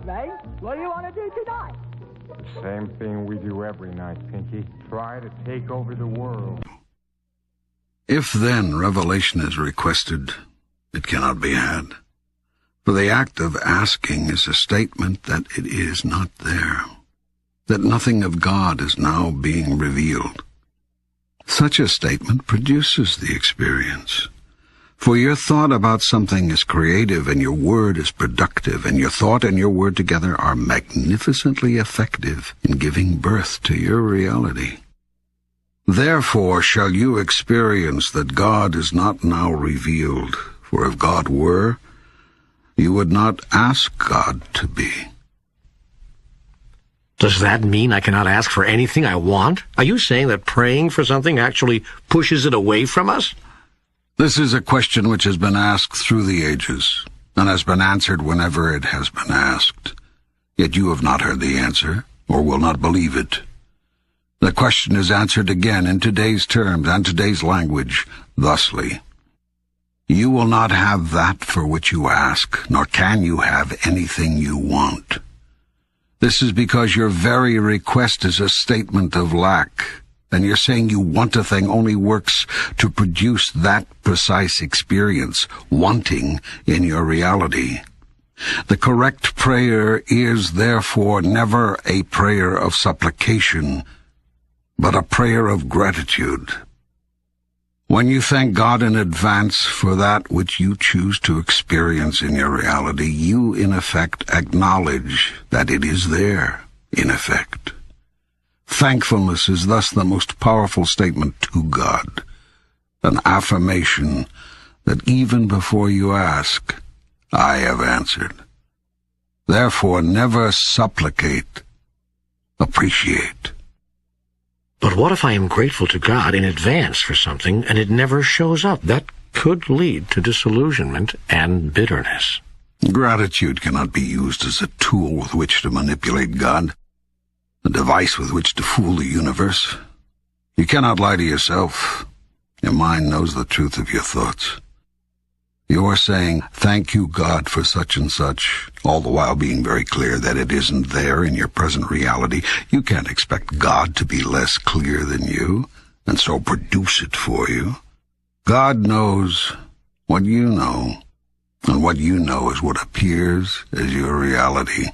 Ray. What do you want to do tonight? Same thing we do every night, Pinky. Try to take over the world. If then revelation is requested, it cannot be had. For the act of asking is a statement that it is not there, that nothing of God is now being revealed. Such a statement produces the experience. For your thought about something is creative, and your word is productive, and your thought and your word together are magnificently effective in giving birth to your reality. Therefore shall you experience that God is not now revealed, for if God were, you would not ask God to be. Does that mean I cannot ask for anything I want? Are you saying that praying for something actually pushes it away from us? This is a question which has been asked through the ages, and has been answered whenever it has been asked. Yet you have not heard the answer, or will not believe it. The question is answered again in today's terms and today's language, thusly. You will not have that for which you ask, nor can you have anything you want. This is because your very request is a statement of lack, and you're saying you want a thing only works to produce that precise experience, wanting, in your reality. The correct prayer is therefore never a prayer of supplication, but a prayer of gratitude. When you thank God in advance for that which you choose to experience in your reality, you in effect acknowledge that it is there, in effect. Thankfulness is thus the most powerful statement to God, an affirmation that even before you ask, I have answered. Therefore, never supplicate, appreciate. But what if I am grateful to God in advance for something and it never shows up? That could lead to disillusionment and bitterness. Gratitude cannot be used as a tool with which to manipulate God, a device with which to fool the universe. You cannot lie to yourself. Your mind knows the truth of your thoughts. You are saying, thank you, God, for such and such, all the while being very clear that it isn't there in your present reality. You can't expect God to be less clear than you, and so produce it for you. God knows what you know, and what you know is what appears as your reality.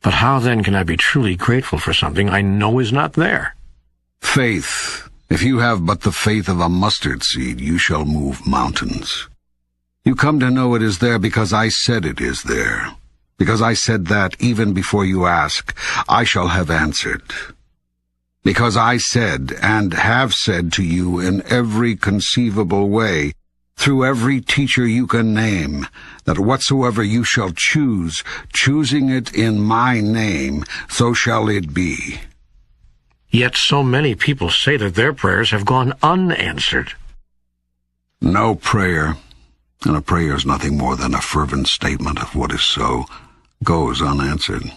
But how then can I be truly grateful for something I know is not there? Faith. If you have but the faith of a mustard seed, you shall move mountains. You come to know it is there because I said it is there. Because I said that even before you ask, I shall have answered. Because I said and have said to you in every conceivable way, through every teacher you can name, that whatsoever you shall choose, choosing it in my name, so shall it be. Yet so many people say that their prayers have gone unanswered. No prayer, and a prayer is nothing more than a fervent statement of what is so, goes unanswered.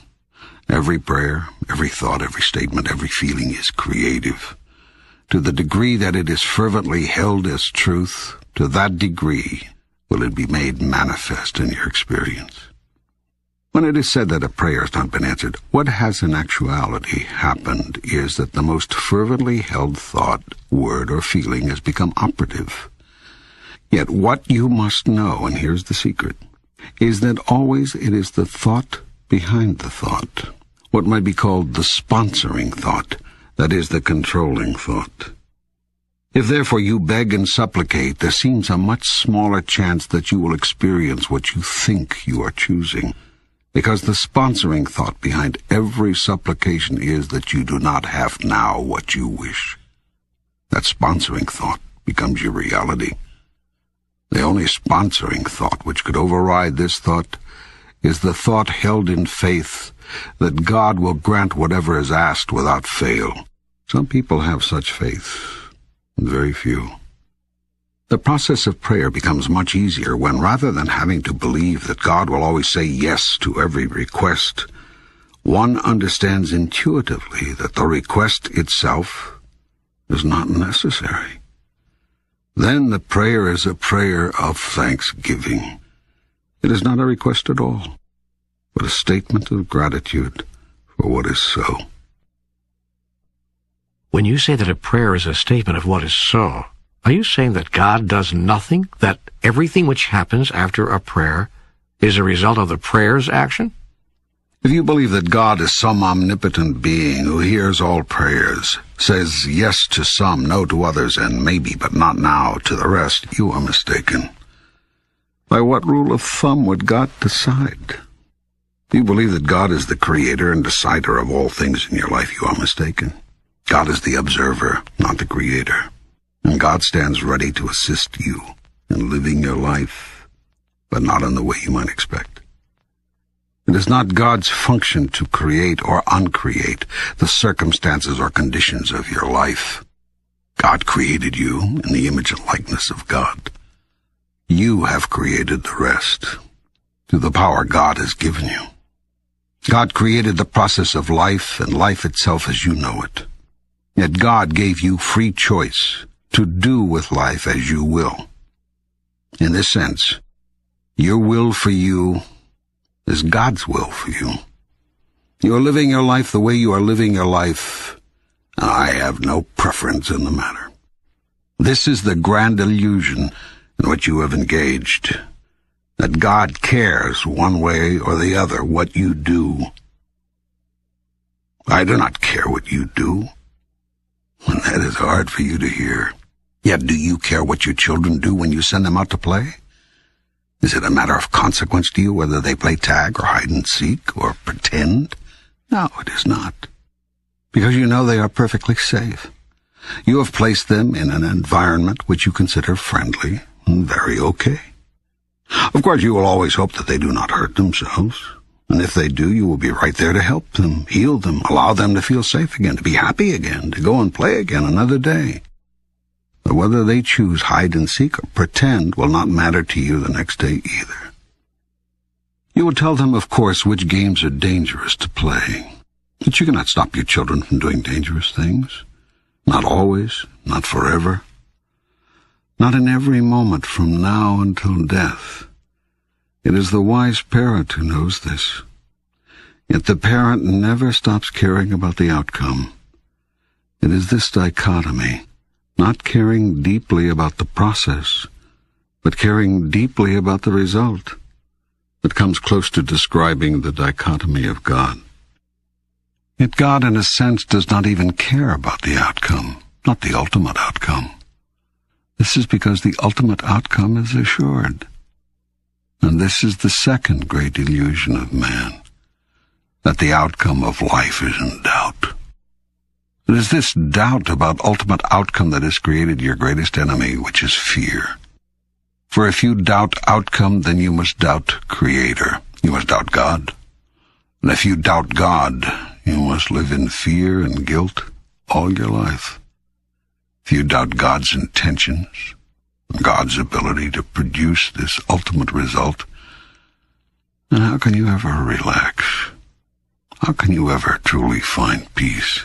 Every prayer, every thought, every statement, every feeling is creative. To the degree that it is fervently held as truth, to that degree will it be made manifest in your experience. When it is said that a prayer has not been answered, what has in actuality happened is that the most fervently held thought, word, or feeling has become operative. Yet what you must know, and here's the secret, is that always it is the thought behind the thought, what might be called the sponsoring thought, that is the controlling thought. If therefore you beg and supplicate, there seems a much smaller chance that you will experience what you think you are choosing, because the sponsoring thought behind every supplication is that you do not have now what you wish. That sponsoring thought becomes your reality. The only sponsoring thought which could override this thought is the thought held in faith that God will grant whatever is asked without fail. Some people have such faith, and very few. The process of prayer becomes much easier when, rather than having to believe that God will always say yes to every request, one understands intuitively that the request itself is not necessary. Then the prayer is a prayer of thanksgiving. It is not a request at all. but a statement of gratitude for what is so. When you say that a prayer is a statement of what is so, are you saying that God does nothing, that everything which happens after a prayer is a result of the prayer's action? If you believe that God is some omnipotent being who hears all prayers, says yes to some, no to others, and maybe, but not now, to the rest, you are mistaken. By what rule of thumb would God decide? If you believe that God is the creator and decider of all things in your life, you are mistaken. God is the observer, not the creator. And God stands ready to assist you in living your life, but not in the way you might expect. It is not God's function to create or uncreate the circumstances or conditions of your life. God created you in the image and likeness of God. You have created the rest through the power God has given you. God created the process of life and life itself as you know it. Yet God gave you free choice to do with life as you will. In this sense, your will for you is God's will for you. You are living your life the way you are living your life, and I have no preference in the matter. This is the grand illusion in which you have engaged, that God cares one way or the other what you do. I do not care what you do, and that is hard for you to hear. Yet do you care what your children do when you send them out to play? Is it a matter of consequence to you whether they play tag or hide and seek or pretend? No, it is not. Because you know they are perfectly safe. You have placed them in an environment which you consider friendly and very okay. Of course, you will always hope that they do not hurt themselves. And if they do, you will be right there to help them, heal them, allow them to feel safe again, to be happy again, to go and play again another day. But whether they choose hide and seek or pretend will not matter to you the next day either. You will tell them, of course, which games are dangerous to play. But you cannot stop your children from doing dangerous things. Not always, not forever. Not in every moment from now until death. It is the wise parent who knows this. Yet the parent never stops caring about the outcome. It is this dichotomy, not caring deeply about the process, but caring deeply about the result, that comes close to describing the dichotomy of God. Yet God, in a sense, does not even care about the outcome, not the ultimate outcome. This is because the ultimate outcome is assured. And this is the second great illusion of man, that the outcome of life is in doubt. It is this doubt about ultimate outcome that has created your greatest enemy, which is fear. For if you doubt outcome, then you must doubt Creator. You must doubt God. And if you doubt God, you must live in fear and guilt all your life. If you doubt God's intentions, God's ability to produce this ultimate result, then how can you ever relax? How can you ever truly find peace?